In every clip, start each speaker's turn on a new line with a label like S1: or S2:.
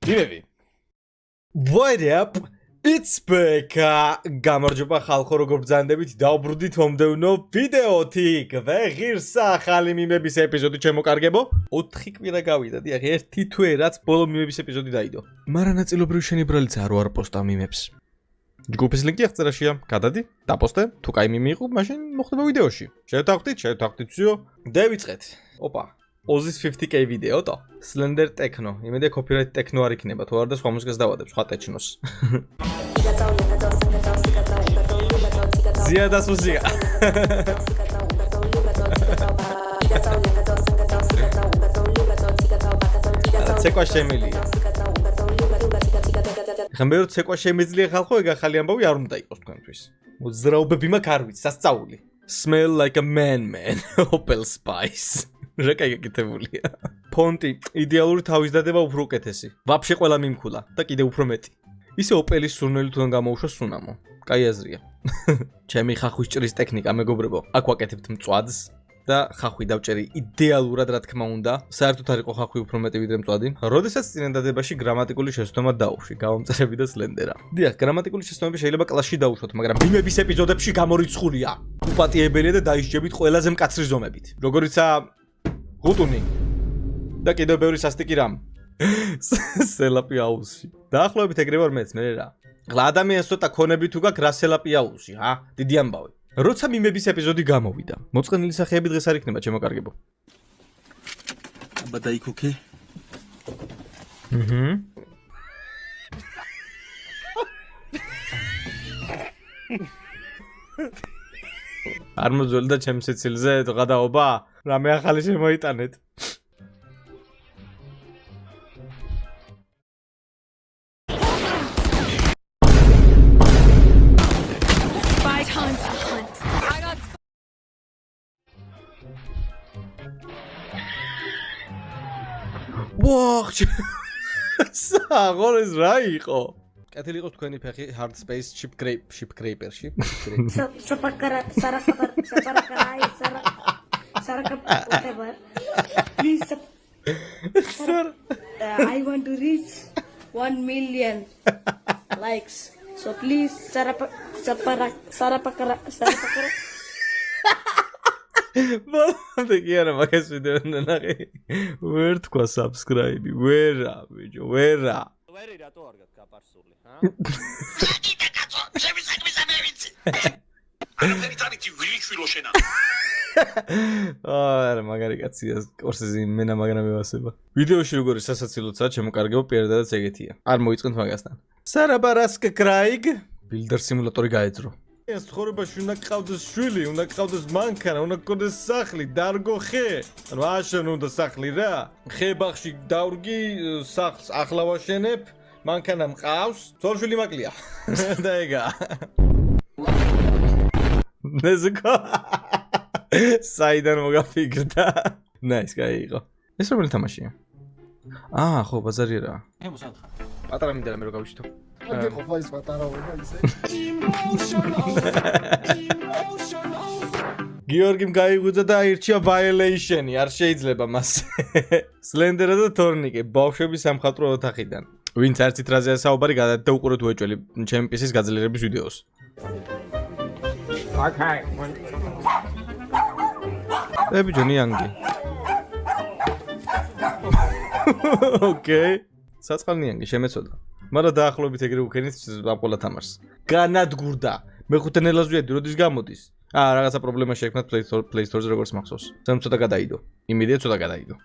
S1: Dime. What up? It's Beka. გამარჯობა ხალხო, როგორ ბრძანდებით? დავბრუნდით მომდევნო ვიდეოთი. ვეღირსა ახალი მიმების ეპიზოდი ჩემოკარგებო. 4 კვირა გავიდა, დიახ, ერთი თვე რაც ბოლო მიმების ეპიზოდი დაიდო. მაგრამ ნაწილობრივ შენიბრალიც არ ვარ პოსტა მიმებს. ჯგუფის ლინკი აღწერაშია. გადადი, დაპოსტე, თუ კაი მიმი იყო, მაშინ მოხდება ვიდეოში. შევთანხმდით, всё. დავიწყეთ. ოპა. Ozis 50k ვიდეო თო. Slender Techno. იმედია copyright techno არ იქნება, თუ არა და სხვა მუსიკას დავადებ, სხვა ტექნოს. Ziadas muzika. ცეკვა შემილია. ხამბერო ცეკვა შემიძლია ხალხო, ეგ ახალი ამბავი არ უნდა იყოს თქვენთვის. მოძრაობები მაქვს არ ვიცი, სასწაული. Smell like a man. Opel Spice. რაკაი გაკეთებულია. ფონტი იდეალური თავის დადება უფრო უკეთესი. ვაფშე ყველა მიმქულა და კიდე უფრო მეტი. ისე ოპელის სურნელი თუნ გამოუშვა სუნამო. კაი აზრია. ჩემი ხახვის ჭრის ტექნიკა მეგობრებო. აქ ვაკეთებთ მწვადს და ხახვი დავჭერი იდეალურად რა თქმა უნდა. საერთოდ არ იყო ხახვი უფრო მეტი ვიდრე მწვადი. როდესაც წინადადებაში გრამატიკული შესვენება დაუშვი, გავამწერები და სლენდერა. დიახ, გრამატიკული შესვენები შეიძლება კლასში დაუშვოთ, მაგრამ მიმების ეპიზოდებში გამორიცხულია. უპატიებელია და დაისჯებით ყველაზე მკაცრი ზომებით. როგორიცაა გუტუნი და კიდევ ბევრი სასტიკი რამ. სელაპი აუზში. დაახლოებით ეგრე ვარ მეც მე რა. ღლა ადამიანს ცოტა ქონები თუ გაქვს რა სელაპი აუზში, ჰა? დიდი ამბავი. როცა მიმების ეპიზოდი გამოვიდა, მოწყენილი სახეები დღეს არ იქნება ჩემოკარგებო.
S2: აბა დაიქოქე.
S1: არ მოძველი და ჩემს სიცილზე გადაობა? რამე ახალი შემოიტანეთ. ვაჰ! საღოლეს რა იყო? კეთილი იყოს თქვენი ფეხი hard space ship scraper-ში.
S3: Please, I want to reach 1 million likes. So please,
S1: ბოლომდე კი არა მაგას ვიდეო ნახე. ვერ თქვა subscribe, ვერა, ბიჭო, ვერა.
S4: ვერი რატო არ გაკაპარსული, ჰა?
S2: აკიდა კაცო, ჩემი საქმის ამევიცი. არაფერი თავითი ვიჩვილო შენა.
S1: არა, მაგარი კაცია, კორსეზი მენა მაგრამ მევასება. ვიდეოში როგორი სასაცილოა, ჩემოკარგებო, პირადადაც ეგეთია. არ მოიწყენთ მაგასთან. სარაბარასკ კრაიგ, ბილდერ სიმულატორი გაეძრო. ეს ცხოვრებაში უნდა გყავდეს შვილი, უნდა გყავდეს მანქანა, უნდა გქონდეს სახლი, დარგო ხე. ანუ აშენ უნდა სახლი რა. ხე ბაღში დავრგი, სახლს ახლა ვაშენებ, მანქანა მყავს, ძორშვილი მაკლია. და ეგა. ნეზიკო. საიდან მოგაფიქრდა? ნაის, კაი იყო. ეს რომელი თამაშია? ხო, ბაზარი რა. პატარა მინდა მე რო გავიშთო.
S5: Ante ყოფის პატარა უნდა ისე.
S1: გიორგიმ გაიგუძა და აირჩია violation-ი, არ შეიძლება მას. სლენდერა და თორნიკე, ბავშვების სამხატვრო ოთახიდან. ვინც არც იტრაზეა საუბარი, გადადეთ და უყურეთ უეჭველი ჩემი PC-ის გაძლიერების ვიდეოს.
S5: Okay.
S1: ბიჭო, ნიანგი. ოკეი. საწყალნიანგი შემეცოდა. მაგრამ დაახლოებით ეგრე უქენით ამ ყველა თამაშს. განადგურდა. მეხუთე ნელას ვიედი, როდის გამოდის? რაღაცა პრობლემა შეექმნათ Play Store-ზე როგორც მახსოვს. სამ ცოტა გადაიდო. იმედია ცოტა გადაიდო.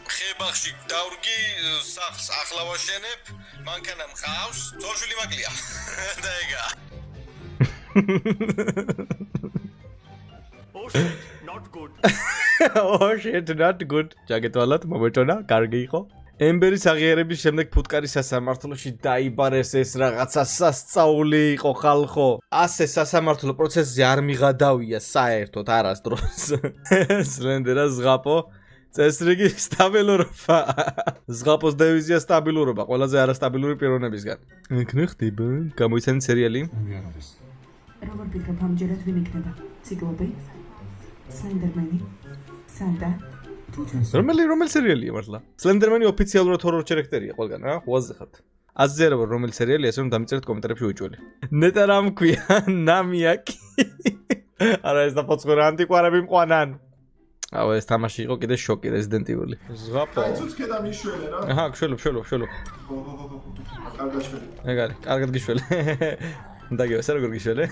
S1: ხე ბაღში დავრგი, სახლს ახლა ვაშენებ, მანქანა მყავს, ძორშვილი მაკლია. და ეგა.
S4: Oh shit, not good.
S1: Oh shit, not good. ჯაგეთვალად მომეწონა, კარგი იყო. ემბერის აღიარების შემდეგ ფუტკარის სასამართლოში დაიბარეს ეს რაღაცა სასწაული იყო ხალხო. ასე სასამართლო პროცესზე არ მიღადავია საერთოდ არასდროს. სლენდერა ზღაპო წესრიგი სტაბილურობა. ზღაპოს დევიზია სტაბილურობა, ყველაზე არასტაბილური პიროვნებისგან. იქნე ხდება, გამოიცანეთ სერიალი.
S6: როგორ ფიქრობ ამჯერად ვინ იქნება? ციკლოპი? სლენდერმენი? სანტა? თუ ჩვენს
S1: რომელი სერიალია მართლა? სლენდერმენი ოფიციალურად ჰორორ ჩერექტერია ყველგან, რა? ხუაზე ხართ. აზერებო რომელი სერიალია, ესე რომ დამიწერეთ კომენტარებში უჭველი. ნეტა რა მქვია, ნამიაკი. არა ეს და პოცხური ანტიკვარები მყვანან. აუ ეს თამაში იყო კიდე შოკი Resident Evil-ი. ზღაპო.
S5: ცუცქედა მიშველე რა.
S1: აჰა, გშველო.
S5: კარგად შველი.
S1: ეგარი, კარგად გიშველე. დაგიოს როგორ გიშველე?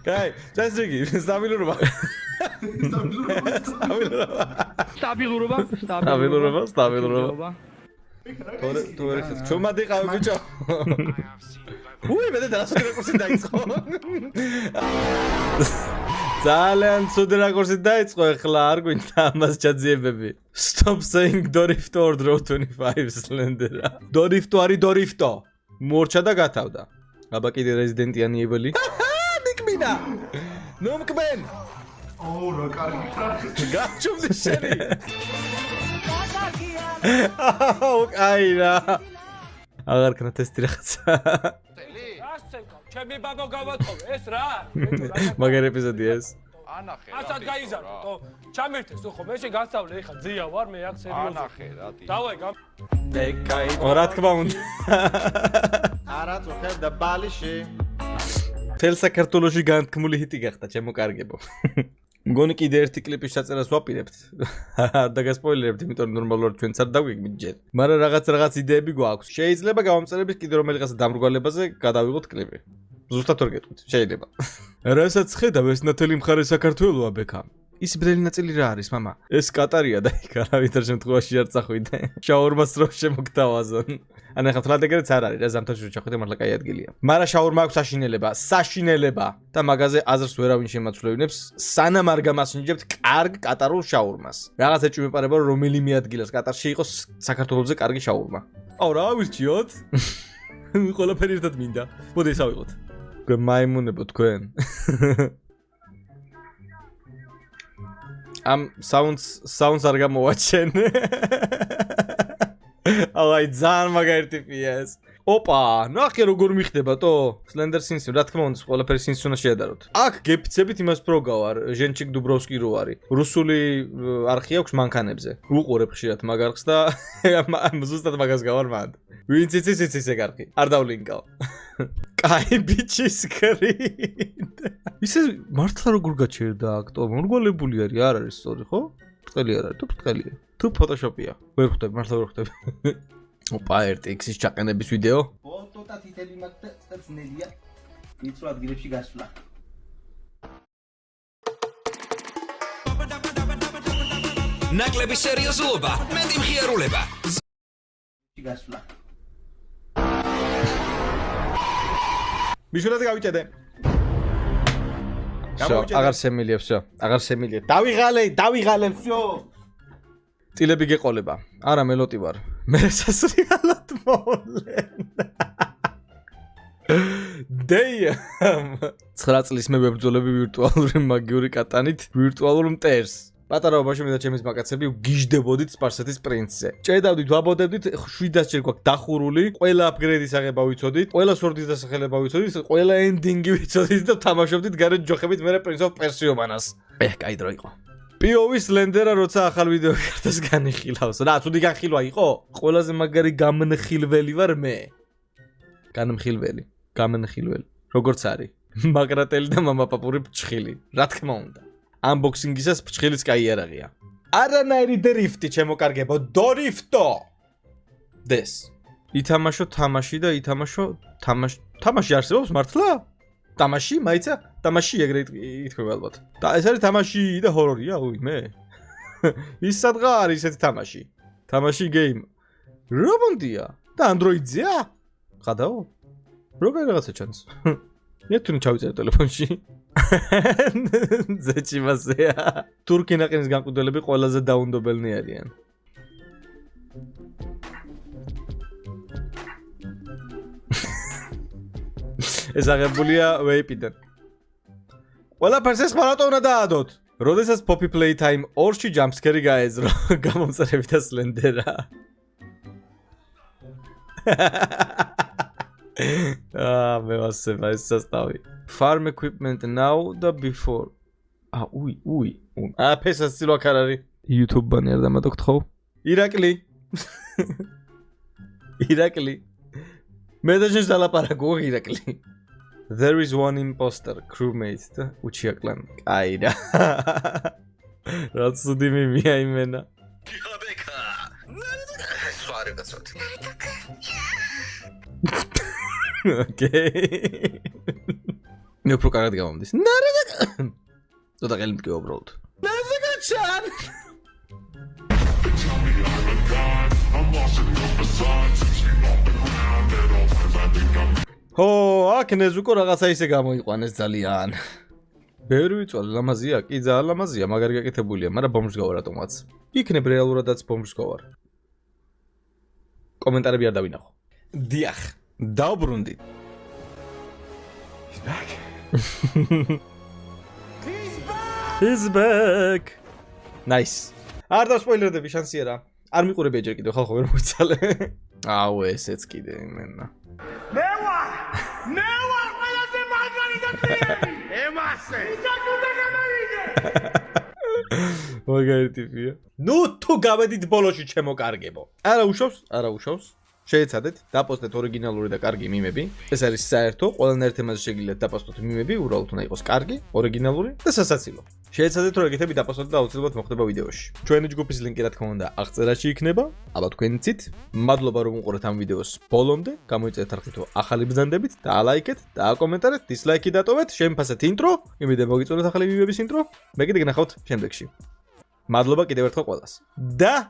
S1: კაი, წესრიგი, სტაბილურობა. სტაბილურობა. თორე ჩომადი ყავი ბიჭო. უი, მე და რაკურსი დაიწყო. ძალიან ცუდი რაკურსი დაიწყო ახლა არ გვინდა ამას ჩაძიებები. Stop saying Dorifto or Draw 25 Slender. Dorifto არის Dorifto. მორჩა და გათავდა. აბა კიდე Resident-იანი ებელი. ნიკმინა. ნომკბენ.
S5: ოუ რა კარგი.
S1: გაჩუმდი შენი. აუ კაი რა. აღარ ქნა ტესტი რაღაცა.
S7: ჩემი ბაბა გავატოვე ეს რა?
S1: მაგარ ეპიზოდია ეს.
S7: ანახე. ასად გაიზარდო. ჩამერთეს ხო მე შეგასწავლე ეხა ძია ვარ მე აქ სერიოზულად. ანახე რა ტი. დავაი გამ.
S1: კაი. რა თქმა უნდა.
S8: არა თუ ხედა ბალიში.
S1: თელ საქართველოში განთქმული ჰიტი გახდა ჩემო კარგებო. მგონი კიდე ერთი კლიპის ჩაწერას ვაპირებთ. არ დაგასპოილერებთ, იმიტომ რომ ნორმალურად ჩვენც არ დაგვიგმით ჯერ. მაგრამ რაღაც იდეები გვაქვს. შეიძლება გამომწერების კიდე რომელიღაც დამრგვალებაზე გადავიღოთ კლიპი. ზუსტად ვერ გეტყვით, შეიძლება. რასაც ხედავ ეს ნათელი მხარე საქართველოა ბექა. ის ბრელი ნაწილი რა არის, мама? ეს კატარია და იქ არავითარ შემთხვევაში არ წახვიდე. შაურმას რო შემოგთავაზონ. ანუ ახლა თლად ეგრეც არ არის რა ზამთარში რო ჩახვიდე მართლა კაი ადგილია. მაგრამ შაურმა აქვს საშინელება და მაგაზე აზრს ვერავინ შემაცვლევინებს, სანამ არ გამასინჯებთ კარგ კატარულ შაურმას. რაღაც ეჭვი მეპარება რომ რომელიმე ადგილას კატარში იყოს საქართველოზე კარგი შაურმა. აუ რა ავირჩიოთ? ყველაფერი ერთად მინდა. მოდი ეს ავიღოთ. მაიმუნებო თქვენ. ამ საუნდს არ გამოვაჩენ. აი ძალიან მაგარი ტიპია ეს. ოპა, ნახე როგორ მიხდება თო? Slender Sins, რა თქმა უნდა, ყველაფერი Sins უნდა შეადაროთ. აქ გეფიცებით იმას პროგავარ, ჟენჩიკ დუბროვსკი რო არის. რუსული არხი აქვს მანქანებზე. უყურებ ხშირად მაგ არხს და ზუსტად მაგას გავარ მანდ. ვინც იცის ეგ არხი. არ დავლინკავ. კაი ბიჩის კრინ. ისე მართლა როგორ გაჩერდა აქტო? მორგოლებული არის, არ არის სწორი, ხო? ბრტყელი არ არის, თუ ბრტყელია. თუ ფოტოშოპია. ვერ ხვდები, მართლა ვერ ხვდები. ოპა, RTX-ის ჩაყენების ვიდეო.
S8: ფოტოტა თითელი მაგდა წნელია. ვიწრო ადგილებში გასვლა.
S2: ნაკლები სერიოზულობა, მეტი მხიარულება.
S8: გასვლა.
S1: მიშურად გავიჭედე. აღარ შემილია, всё. აღარ შემილია. დავიღალე, всё. ტილები გეყოლება. არა, მელოტი ვარ. მე სასრიალად მოვლენ. Damn. 9 წლის მე ვებრძოლები ვირტუალური მაგიური კატანით, ვირტუალურ მტერს. პატარაობაში მე და ჩემის მაკაცები გიჟდებოდით სპარსეთის პრინცზე. ჭედავდით, ვაბოდებით, 700 ჯერ გვაქვს დახურული, ყველა აპგრეიდის აღება ვიცოდით, ყველა სორდის დასახელება ვიცოდით, ყველა ენდინგი ვიცოდით და თამაშობდით გარეთ ჯოხებით მე პრინც ოფ პერსიომანას. კაი დრო იყო. POV Slender-ა როცა ახალ ვიდეო კარტას განიხილავს. რა, ცუდი განხილვა იყო? ყველაზე მაგარი გამნხილველი ვარ მე. განმხილველი, გამნხილველი. როგორც არის? მაგრატელი და მამაპაპური ფჩხილი. რა თქმა უნდა. Unboxing-ისას ფჩხილის კაი არაღია. არანაირი დრიფტი ჩემოკარგებო, Dorifto. This. ითამაშო თამაში და ითამაშო თამაში არსებობს მართლა? თამაში, მაიცა? თამაში ეგრე ითქვება ალბათ. და ეს არის თამაში და ჰორორია, უი მე. ის სადღა არის ესეთი თამაში. თამაში game. რომონდია? და Android-ზეა? ხადაო? როგორ რაღაცა ჩანს? ნეტუნი ჩავიწერე ტელეფონში. ზეჩი მასეა. თურქი ნაყინის განკუთვნილები ყველაზე დაუნდობელნი არიან. ეს აღებულია ვეიპიდან. ყველაფერს ეს ხმარატო უნდა დაადოთ. როდესაც Poppy Playtime 2-ში ჯამპსკერი გაეძრო, გამომწერები და სლენდერა. მე ვასება ეს სასტავი. Farm equipment now და before. უი. ფესაც ცილვაკ არ არის. YouTube-ანი არ დამატოგთხო. ირაკლი. მე და შენ დალაპარაკო ირაკლი. There is one imposter, crewmate და უჩიაკლან. აი რა. რაც სუდი მიმია იმენა.
S2: აბეკა. სვარე გასვათ.
S1: Okay. მე უფრო კარგად გამომდის. ცოტა ყელი მტკივა უბრალოდ. ნაზაგაჩან. აქ ნეზუკო რაღაცა ისე გამოიყვანეს ძალიან. ბევრი ვიწვალე, ლამაზია, კი ძალიან ლამაზია, მაგარი გაკეთებულია, მაგრამ ბომბსგავარ რატომაც. იქნებ რეალურადაც ბომბსგავარ. კომენტარები არ დავინახო. დიახ, დავბრუნდით. He's back. Nice. არ დავსპოილერდები, შანსია რა. არ მიყურებია ჯერ კიდევ ხალხო ვერ მოიცალე. აუ ესეც კიდე იმენა.
S7: მე ვარ ყველაზე მაგარი და ძლიერი. ემასე.
S1: მაგარი ტიპია. ნუ თუ გავედით ბოლოში ჩემო კარგებო. არა უშავს. შეეცადეთ, დაპოსტეთ ორიგინალური და კარგი მიმები. ეს არის საერთო, ყველანაირ თემაზე შეგიძლიათ დაპოსტოთ მიმები, უბრალოდ უნდა იყოს კარგი, ორიგინალური და სასაცილო. შეეცადეთ, რომ ეგეთები დაპოსტოთ და აუცილებლად მოხდება ვიდეოში. ჩვენი ჯგუფის ლინკი რა თქმა უნდა აღწერაში იქნება, ალბათ თქვენიცით. მადლობა რომ უყურეთ ამ ვიდეოს ბოლომდე, გამოიწერეთ არხითო ახალი ბრძანდებით, დაალაიქეთ, დააკომენტარეთ, დისლაიკი დატოვეთ, შემფასეთ ინტრო, იმედია მოგიწონეთ ახალი ვიდეოების ინტრო. მე კიდე გნახავთ შემდეგში. მადლობა კიდევ ერთხელ ყველას. და